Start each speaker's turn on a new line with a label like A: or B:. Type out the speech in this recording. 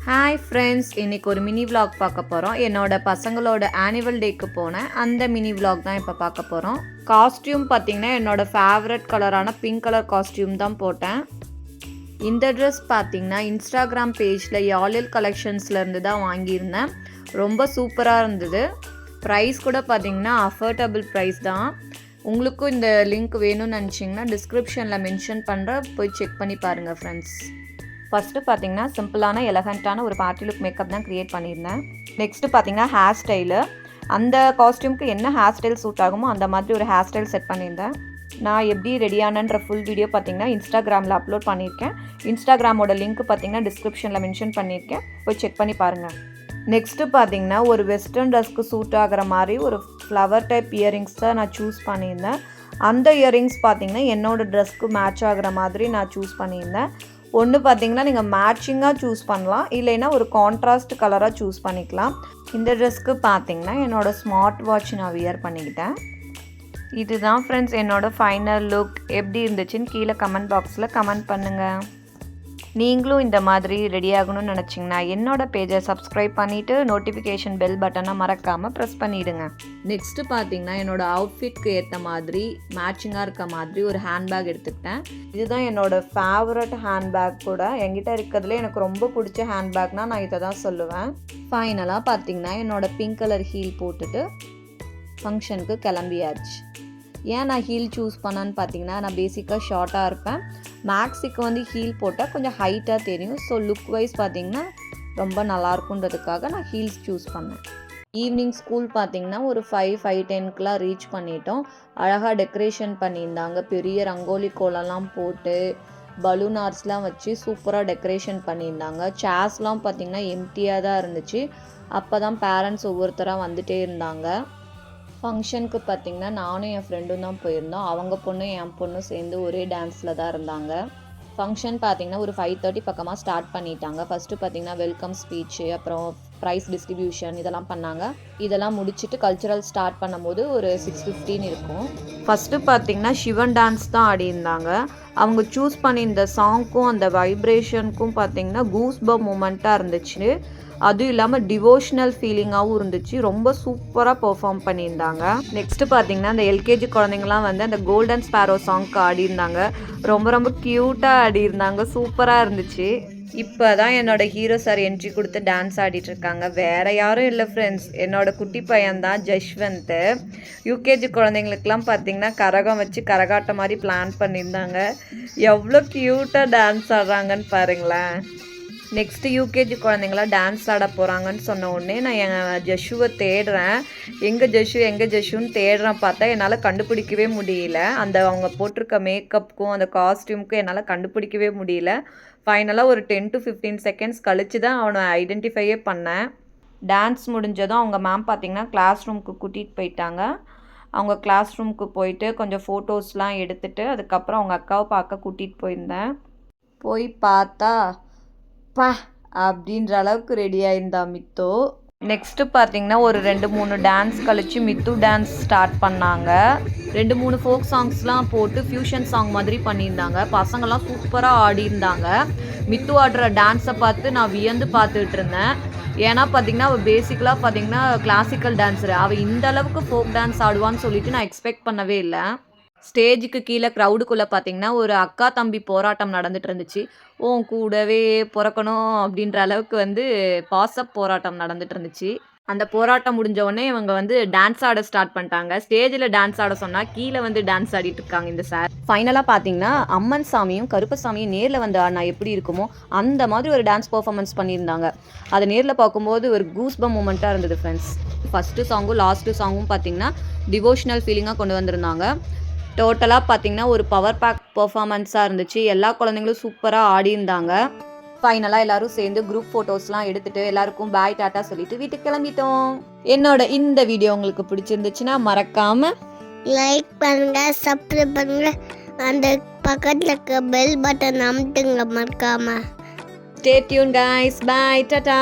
A: Hi friends, இன்றைக்கி ஒரு mini vlog பார்க்க போகிறோம். என்னோட பசங்களோட ஆனுவல் டேக்கு போனேன், அந்த மினி விலாக் தான் இப்போ பார்க்க போகிறோம். காஸ்டியூம் பார்த்திங்கன்னா என்னோடய ஃபேவரட் கலரான பிங்க் கலர் காஸ்டியூம் தான் போட்டேன். இந்த ட்ரெஸ் பார்த்திங்கன்னா இன்ஸ்டாகிராம் பேஜில் யாழில் கலெக்ஷன்ஸ்லேருந்து தான் வாங்கியிருந்தேன். ரொம்ப சூப்பராக இருந்தது. ப்ரைஸ் கூட பார்த்திங்கன்னா அஃபோர்டபுள் ப்ரைஸ் தான். உங்களுக்கும் இந்த லிங்க் வேணும்னு நினச்சிங்கன்னா டிஸ்கிரிப்ஷனில் மென்ஷன் பண்ணுறேன், போய் செக் பண்ணி பாருங்கள் ஃப்ரெண்ட்ஸ். ஃபஸ்ட்டு பார்த்தீங்கன்னா சிம்பிளான எலகண்ட்டான ஒரு பார்ட்டி லுக் மேக்கப் தான் க்ரியேட் பண்ணியிருந்தேன். நெக்ஸ்ட்டு பார்த்தீங்கன்னா ஹேர் ஸ்டைலு. அந்த காஸ்டியூம்க்கு என்ன ஹேர் ஸ்டைல் சூட் ஆகுமோ அந்த மாதிரி ஒரு ஹேர் ஸ்டைல் செட் பண்ணியிருந்தேன். நான் எப்படி ரெடியானன்ற ஃபுல் வீடியோ பார்த்தீங்கன்னா இன்ஸ்டாகிராமில் அப்லோட் பண்ணியிருக்கேன். இன்ஸ்டாகிராமோட லிங்க் பார்த்தீங்கன்னா டிஸ்கிரிப்ஷனில் மென்ஷன் பண்ணியிருக்கேன், போய் செக் பண்ணி பாருங்கள். நெக்ஸ்ட்டு பார்த்தீங்கன்னா ஒரு வெஸ்டர்ன் ட்ரெஸ்க்கு சூட் ஆகிற மாதிரி ஒரு ஃப்ளவர் டைப் இயரிங்ஸ் தான் நான் சூஸ் பண்ணியிருந்தேன். அந்த இயரிங்ஸ் பார்த்தீங்கன்னா என்னோடய ட்ரெஸ்க்கு மேட்ச் ஆகிற மாதிரி நான் சூஸ் பண்ணியிருந்தேன். ஒன்று பார்த்தீங்கன்னா நீங்கள் மேட்சிங்காக சூஸ் பண்ணலாம், இல்லைன்னா ஒரு கான்ட்ராஸ்ட் கலராக சூஸ் பண்ணிக்கலாம். இந்த ட்ரெஸ்க்கு பார்த்தீங்கன்னா என்னோடய ஸ்மார்ட் வாட்ச் நான் வியர் பண்ணிக்கிட்டேன். இதுதான் ஃப்ரெண்ட்ஸ் என்னோடய ஃபைனல் லுக். எப்படி இருந்துச்சுன்னு கீழே கமெண்ட் பாக்ஸில் கமெண்ட் பண்ணுங்கள். நீங்களும் இந்த மாதிரி ரெடி ஆகணும்னு நினச்சிங்கன்னா என்னோடய பேஜை சப்ஸ்கிரைப் பண்ணிவிட்டு நோட்டிஃபிகேஷன் பெல் பட்டனை மறக்காமல் ப்ரெஸ் பண்ணிவிடுங்க. நெக்ஸ்ட்டு பார்த்தீங்கன்னா என்னோடய அவுட்ஃபிட்க்கு ஏற்ற மாதிரி மேட்சிங்காக இருக்க மாதிரி ஒரு ஹேண்ட்பேக் எடுத்துக்கிட்டேன். இதுதான் என்னோடய ஃபேவரட் ஹேண்ட்பேக் கூட. என்கிட்ட இருக்கிறதுலே எனக்கு ரொம்ப பிடிச்ச ஹேண்ட்பேக்னால் நான் இதை தான் சொல்லுவேன். ஃபைனலாக பார்த்தீங்கன்னா என்னோடய பிங்க் கலர் ஹீல் போட்டுட்டு ஃபங்க்ஷனுக்கு கிளம்பியாச்சு. ஏன் நான் ஹீல் சூஸ் பண்ணேன்னு பார்த்தீங்கன்னா நான் பேசிக்காக ஷார்ட்டாக இருப்பேன். மேக்ஸிக்கு வந்து ஹீல் போட்டால் கொஞ்சம் ஹைட்டாக தெரியும். ஸோ லுக் வைஸ் பார்த்திங்கன்னா ரொம்ப நல்லாயிருக்குன்றதுக்காக நான் ஹீல்ஸ் சூஸ் பண்ணேன். ஈவினிங் ஸ்கூல் பார்த்திங்கன்னா ஒரு 5:10க்குலாம் ரீச் பண்ணிட்டோம். அழகாக டெக்கரேஷன் பண்ணியிருந்தாங்க. பெரிய ரங்கோலி கோலம்லாம் போட்டு பலூன் ஆர்ட்ஸ்லாம் வச்சு சூப்பராக டெக்கரேஷன் பண்ணியிருந்தாங்க. சேர்ஸ்லாம் பார்த்திங்கன்னா எம்டியாக தான் இருந்துச்சு. அப்போ தான் பேரண்ட்ஸ் ஒவ்வொருத்தராக வந்துகிட்டே இருந்தாங்க. ஃபங்க்ஷனுக்கு பார்த்திங்கன்னா நானும் என் ஃப்ரெண்டும் தான் போயிருந்தோம். அவங்க பொண்ணும் என் பொண்ணும் சேர்ந்து ஒரே டான்ஸில் தான் இருந்தாங்க. ஃபங்க்ஷன் பார்த்திங்கன்னா ஒரு 5:30 பக்கமாக ஸ்டார்ட் பண்ணிட்டாங்க. ஃபஸ்ட்டு பார்த்திங்கன்னா வெல்கம் ஸ்பீச்சு, அப்புறம் ப்ரைஸ் டிஸ்ட்ரிபியூஷன் இதெல்லாம் பண்ணாங்க. இதெல்லாம் முடிச்சுட்டு கல்ச்சுரல் ஸ்டார்ட் பண்ணும்போது ஒரு 6:15 இருக்கும். ஃபஸ்ட்டு பார்த்திங்கன்னா சிவன் டான்ஸ் தான் ஆடியிருந்தாங்க. அவங்க சூஸ் பண்ணியிருந்த சாங்க்கும் அந்த வைப்ரேஷனுக்கும் பார்த்திங்கன்னா கூஸ்பம் மூமெண்ட்டாக இருந்துச்சு. அதுவும் இல்லாமல் டிவோஷனல் ஃபீலிங்காகவும் இருந்துச்சு. ரொம்ப சூப்பராக பெர்ஃபார்ம் பண்ணியிருந்தாங்க. நெக்ஸ்ட்டு பார்த்தீங்கன்னா அந்த எல்கேஜி குழந்தைங்களாம் வந்து அந்த கோல்டன் ஸ்பேரோ சாங்க்கு ஆடியிருந்தாங்க. ரொம்ப ரொம்ப க்யூட்டாக ஆடியிருந்தாங்க. சூப்பராக இருந்துச்சு. இப்போ தான் என்னோடய ஹீரோ சார் என்ட்ரி கொடுத்து டான்ஸ் ஆடிட்டுருக்காங்க. வேறு யாரும் இல்லை ஃப்ரெண்ட்ஸ், என்னோடய குட்டி பையன்தான் ஜஷ்வந்த். யூகேஜி குழந்தைங்களுக்கெல்லாம் பார்த்திங்கன்னா கரகம் வச்சு கரகாட்டம் மாதிரி பிளான் பண்ணியிருந்தாங்க. எவ்வளோ க்யூட்டாக டான்ஸ் ஆடுறாங்கன்னு பாருங்களேன். நெக்ஸ்ட்டு யூகேஜி குழந்தைங்களாம் டான்ஸ் ஆட போகிறாங்கன்னு சொன்ன உடனே நான் என் ஜஷுவை தேடுறேன். எங்கே ஜஷுன்னு தேடுறேன். பார்த்தா என்னால் கண்டுபிடிக்கவே முடியல. அந்த அவங்க போட்டிருக்க மேக்கப்புக்கும் அந்த காஸ்டியூமுக்கும் என்னால் கண்டுபிடிக்கவே முடியல. ஃபைனலாக ஒரு 10 to 15 செகண்ட்ஸ் கழித்து தான் அவனை ஐடென்டிஃபையே பண்ணேன். டான்ஸ் முடிஞ்சதும் அவங்க மேம் பார்த்திங்கன்னா கிளாஸ் ரூமுக்கு கூட்டிகிட்டு போயிட்டாங்க. அவங்க கிளாஸ் ரூமுக்கு போயிட்டு கொஞ்சம் ஃபோட்டோஸ்லாம் எடுத்துகிட்டு அதுக்கப்புறம் அவங்க அக்காவை பார்க்க கூட்டிகிட்டு போயிருந்தேன். போய் பார்த்தா அப்படின்ற அளவுக்கு ரெடி ஆயிருந்தா மித்து. நெக்ஸ்ட்டு பார்த்தீங்கன்னா ஒரு 2-3 டான்ஸ் கழித்து மித்து டான்ஸ் ஸ்டார்ட் பண்ணாங்க. 2-3 ஃபோக் சாங்ஸ்லாம் போட்டு ஃப்யூஷன் சாங் மாதிரி பண்ணியிருந்தாங்க. பசங்கள்லாம் சூப்பராக ஆடியிருந்தாங்க. மித்து ஆடுற டான்ஸை பார்த்து நான் வியந்து பார்த்துட்டு இருந்தேன். ஏன்னா பார்த்தீங்கன்னா அவள் பேசிக்கலாக பார்த்தீங்கன்னா கிளாசிக்கல் டான்ஸரு. அவள் இந்த அளவுக்கு ஃபோக் டான்ஸ் ஆடுவான்னு சொல்லிட்டு நான் எக்ஸ்பெக்ட் பண்ணவே இல்லை. ஸ்டேஜுக்கு கீழே க்ரௌடுக்குள்ளே பார்த்திங்கன்னா ஒரு அக்கா தம்பி போராட்டம் நடந்துட்டு இருந்துச்சு. கூடவே பிறக்கணும் அப்படின்ற அளவுக்கு வந்து பாசப் போராட்டம் நடந்துட்டு இருந்துச்சு. அந்த போராட்டம் முடிஞ்ச உடனே இவங்க வந்து டான்ஸ் ஆட ஸ்டார்ட் பண்ணிட்டாங்க. ஸ்டேஜில் டான்ஸ் ஆட சொன்னால் கீழே வந்து டான்ஸ் ஆடிட்டு இருக்காங்க இந்த சார். ஃபைனலாக பார்த்தீங்கன்னா அம்மன் சாமியும் கருப்பசாமியும் நேரில் வந்து ஆடினா எப்படி இருக்குமோ அந்த மாதிரி ஒரு டான்ஸ் பர்ஃபார்மன்ஸ் பண்ணியிருந்தாங்க. அதை நேரில் பார்க்கும்போது ஒரு கூஸ்பம் மூமெண்ட்டாக இருந்தது ஃப்ரெண்ட்ஸ். ஃபஸ்ட்டு சாங்கும் லாஸ்ட்டு சாங்கும் பார்த்தீங்கன்னா டிவோஷனல் ஃபீலிங்காக கொண்டு வந்திருந்தாங்க. டோட்டலாக பார்த்திங்கன்னா ஒரு பவர் பேக் பர்ஃபார்மன்ஸாக இருந்துச்சு. எல்லா குழந்தைங்களும் சூப்பராக ஆடியிருந்தாங்க. ஃபைனலாக எல்லோரும் சேர்ந்து குரூப் ஃபோட்டோஸ்லாம் எடுத்துகிட்டு எல்லாருக்கும் பாய் டாட்டா சொல்லிட்டு வீட்டுக்கு கிளம்பிட்டோம். என்னோட இந்த வீடியோ உங்களுக்கு பிடிச்சிருந்துச்சுன்னா மறக்காமல்
B: லைக் பண்ணுங்கள், சப்ஸ்கிரைப் பண்ணுங்கள், அந்த பக்கத்தில் இருக்க பெல் பட்டன் அமுத்துங்க மறக்காமல்.
A: Stay tuned guys. Bye tata.